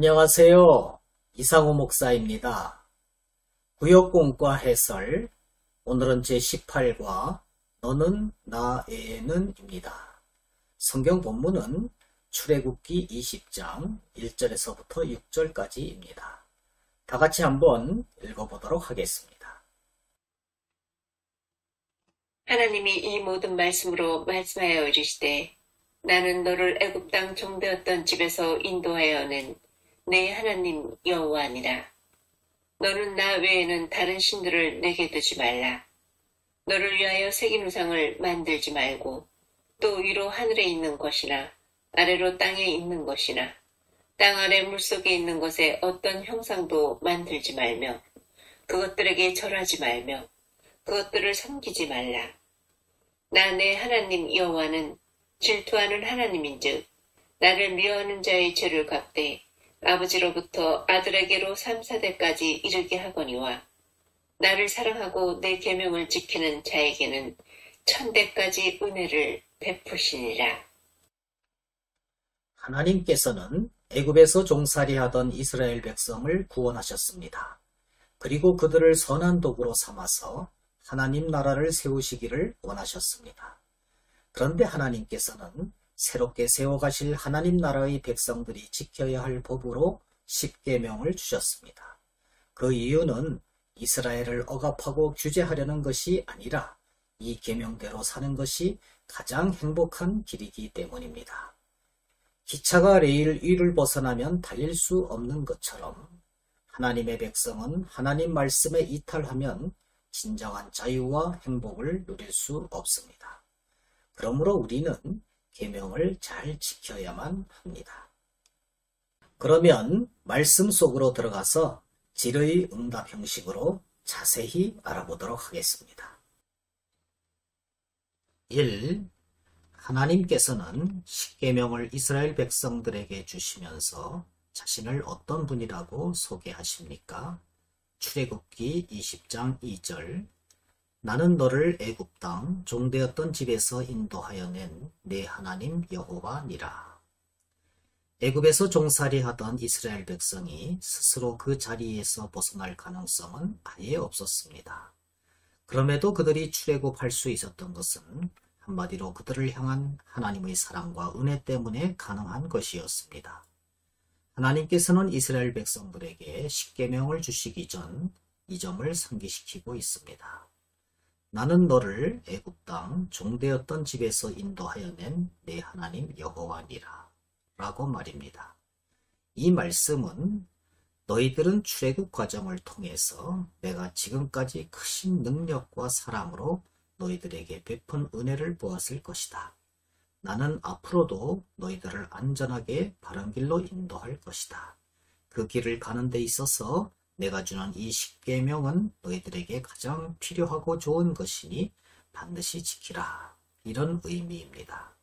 안녕하세요. 이상호 목사입니다. 구역공과 해설, 오늘은 제18과 너는 나 외에는 입니다. 성경 본문은 출애굽기 20장 1절에서부터 6절까지입니다. 다같이 한번 읽어보도록 하겠습니다. 하나님이 이 모든 말씀으로 말씀하여 이르시되 나는 너를 애굽 땅 종되었던 집에서 인도하여 낸 내 하나님 여호와니라. 너는 나 외에는 다른 신들을 내게 두지 말라. 너를 위하여 새긴 우상을 만들지 말고 또 위로 하늘에 있는 것이나 아래로 땅에 있는 것이나 땅 아래 물속에 있는 것에 어떤 형상도 만들지 말며 그것들에게 절하지 말며 그것들을 섬기지 말라. 나 내 하나님 여호와는 질투하는 하나님인즉 나를 미워하는 자의 죄를 갚되 아버지로부터 아들에게로 3, 4대까지 이르게 하거니와 나를 사랑하고 내 계명을 지키는 자에게는 1000대까지 은혜를 베푸시니라. 하나님께서는 애굽에서 종살이하던 이스라엘 백성을 구원하셨습니다. 그리고 그들을 선한 도구로 삼아서 하나님 나라를 세우시기를 원하셨습니다. 그런데 하나님께서는 새롭게 세워가실 하나님 나라의 백성들이 지켜야 할 법으로 십계명을 주셨습니다. 그 이유는 이스라엘을 억압하고 규제하려는 것이 아니라 이 계명대로 사는 것이 가장 행복한 길이기 때문입니다. 기차가 레일 위를 벗어나면 달릴 수 없는 것처럼 하나님의 백성은 하나님 말씀에 이탈하면 진정한 자유와 행복을 누릴 수 없습니다. 그러므로 우리는 계명을 잘 지켜야만 합니다. 그러면 말씀 속으로 들어가서 질의 응답 형식으로 자세히 알아보도록 하겠습니다. 1. 하나님께서는 십계명을 이스라엘 백성들에게 주시면서 자신을 어떤 분이라고 소개하십니까? 출애굽기 20장 2절 나는 너를 애굽 땅 종되었던 집에서 인도하여 낸 내 하나님 여호와니라. 애굽에서 종살이하던 이스라엘 백성이 스스로 그 자리에서 벗어날 가능성은 아예 없었습니다. 그럼에도 그들이 출애굽할 수 있었던 것은 한마디로 그들을 향한 하나님의 사랑과 은혜 때문에 가능한 것이었습니다. 하나님께서는 이스라엘 백성들에게 십계명을 주시기 전 이 점을 상기시키고 있습니다. 나는 너를 애굽 땅 종되었던 집에서 인도하여 낸 내 하나님 여호와니라 라고 말입니다. 이 말씀은 너희들은 출애굽 과정을 통해서 내가 지금까지 크신 능력과 사랑으로 너희들에게 베푼 은혜를 보았을 것이다. 나는 앞으로도 너희들을 안전하게 바른 길로 인도할 것이다. 그 길을 가는 데 있어서 내가 주는 이 십계명은 너희들에게 가장 필요하고 좋은 것이니 반드시 지키라. 이런 의미입니다.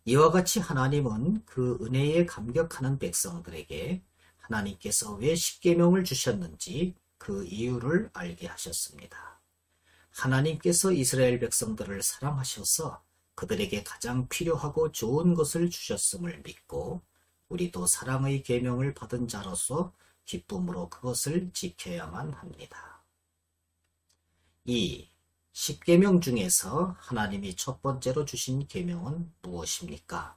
이와 같이 하나님은 그 은혜에 감격하는 백성들에게 하나님께서 왜 십계명을 주셨는지 그 이유를 알게 하셨습니다. 하나님께서 이스라엘 백성들을 사랑하셔서 그들에게 가장 필요하고 좋은 것을 주셨음을 믿고 우리도 사랑의 계명을 받은 자로서 기쁨으로 그것을 지켜야만 합니다. 2. 십계명 중에서 하나님이 첫 번째로 주신 계명은 무엇입니까?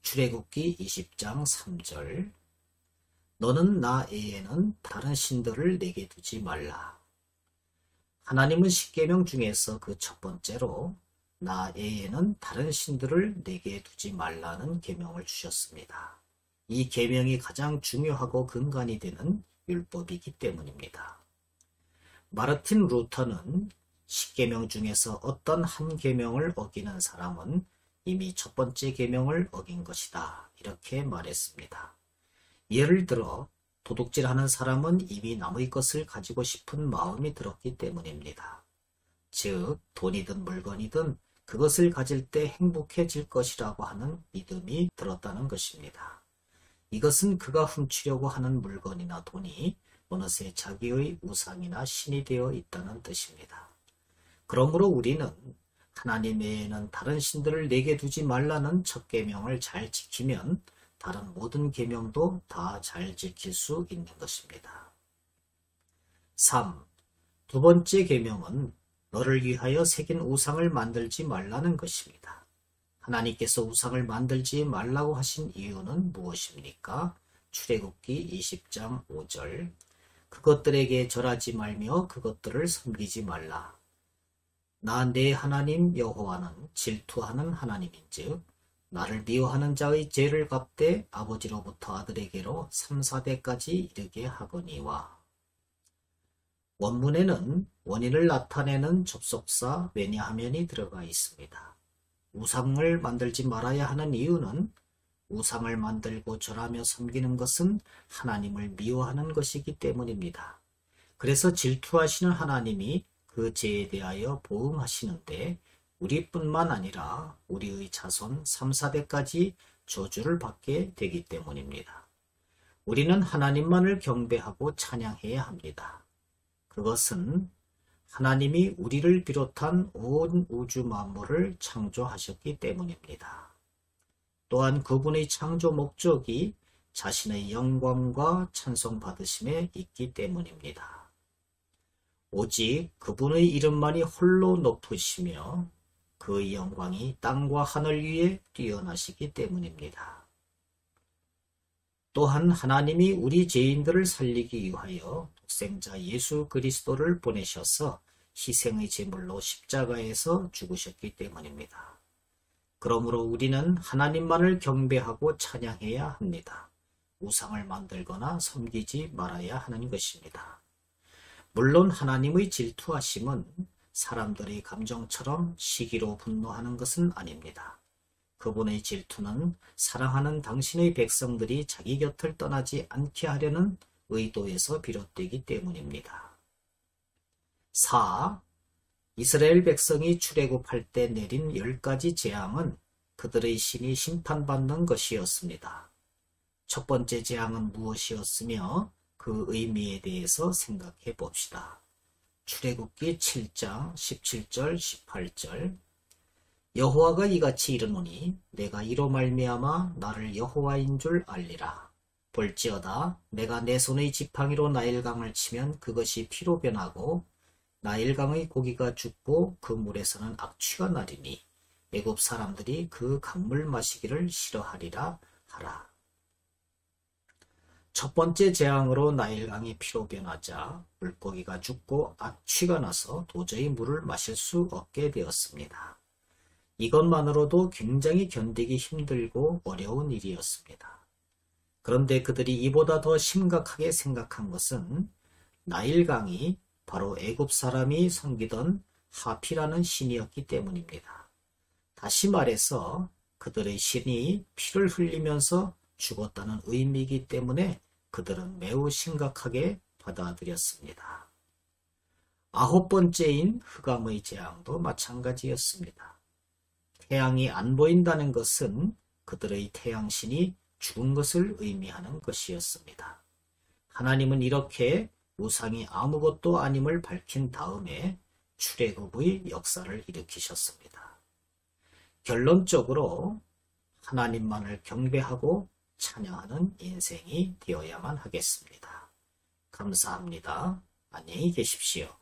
출애굽기 20장 3절 너는 나 외에는 다른 신들을 내게 두지 말라. 하나님은 십계명 중에서 그 첫 번째로 나 외에는 다른 신들을 내게 두지 말라는 계명을 주셨습니다. 이 계명이 가장 중요하고 근간이 되는 율법이기 때문입니다. 마르틴 루터는 십계명 중에서 어떤 한 계명을 어기는 사람은 이미 첫 번째 계명을 어긴 것이다. 이렇게 말했습니다. 예를 들어 도둑질하는 사람은 이미 남의 것을 가지고 싶은 마음이 들었기 때문입니다. 즉 돈이든 물건이든 그것을 가질 때 행복해질 것이라고 하는 믿음이 들었다는 것입니다. 이것은 그가 훔치려고 하는 물건이나 돈이 어느새 자기의 우상이나 신이 되어 있다는 뜻입니다. 그러므로 우리는 하나님 외에는 다른 신들을 내게 두지 말라는 첫 계명을 잘 지키면 다른 모든 계명도 다 잘 지킬 수 있는 것입니다. 3. 두 번째 계명은 너를 위하여 새긴 우상을 만들지 말라는 것입니다. 하나님께서 우상을 만들지 말라고 하신 이유는 무엇입니까? 출애굽기 20장 5절. 그것들에게 절하지 말며 그것들을 섬기지 말라. 나 내 하나님 여호와는 질투하는 하나님인즉 나를 미워하는 자의 죄를 갚되 아버지로부터 아들에게로 3, 4대까지 이르게 하거니와. 원문에는 원인을 나타내는 접속사 왜냐하면이 들어가 있습니다. 우상을 만들지 말아야 하는 이유는 우상을 만들고 절하며 섬기는 것은 하나님을 미워하는 것이기 때문입니다. 그래서 질투하시는 하나님이 그 죄에 대하여 보응하시는데 우리뿐만 아니라 우리의 자손 3, 4대까지 저주를 받게 되기 때문입니다. 우리는 하나님만을 경배하고 찬양해야 합니다. 그것은 하나님이 우리를 비롯한 온 우주 만물을 창조하셨기 때문입니다. 또한 그분의 창조 목적이 자신의 영광과 찬송받으심에 있기 때문입니다. 오직 그분의 이름만이 홀로 높으시며 그 영광이 땅과 하늘 위에 뛰어나시기 때문입니다. 또한 하나님이 우리 죄인들을 살리기 위하여 독생자 예수 그리스도를 보내셔서 희생의 제물로 십자가에서 죽으셨기 때문입니다. 그러므로 우리는 하나님만을 경배하고 찬양해야 합니다. 우상을 만들거나 섬기지 말아야 하는 것입니다. 물론 하나님의 질투하심은 사람들의 감정처럼 시기로 분노하는 것은 아닙니다. 그분의 질투는 사랑하는 당신의 백성들이 자기 곁을 떠나지 않게 하려는 의도에서 비롯되기 때문입니다. 4. 이스라엘 백성이 출애굽할 때 내린 10가지 재앙은 그들의 신이 심판받는 것이었습니다. 첫 번째 재앙은 무엇이었으며 그 의미에 대해서 생각해 봅시다. 출애굽기 7장 17절 18절. 여호와가 이같이 이르노니 내가 이로 말미암아 나를 여호와인 줄 알리라. 볼지어다 내가 내 손의 지팡이로 나일강을 치면 그것이 피로 변하고 나일강의 고기가 죽고 그 물에서는 악취가 나리니 애굽 사람들이 그 강물 마시기를 싫어하리라 하라. 첫 번째 재앙으로 나일강이 피로 변하자 물고기가 죽고 악취가 나서 도저히 물을 마실 수 없게 되었습니다. 이것만으로도 굉장히 견디기 힘들고 어려운 일이었습니다. 그런데 그들이 이보다 더 심각하게 생각한 것은 나일강이 바로 애굽 사람이 섬기던 하피라는 신이었기 때문입니다. 다시 말해서 그들의 신이 피를 흘리면서 죽었다는 의미이기 때문에 그들은 매우 심각하게 받아들였습니다. 9번째인 흑암의 재앙도 마찬가지였습니다. 태양이 안 보인다는 것은 그들의 태양신이 죽은 것을 의미하는 것이었습니다. 하나님은 이렇게 우상이 아무것도 아님을 밝힌 다음에 출애굽의 역사를 일으키셨습니다. 결론적으로 하나님만을 경배하고 찬양하는 인생이 되어야만 하겠습니다. 감사합니다. 안녕히 계십시오.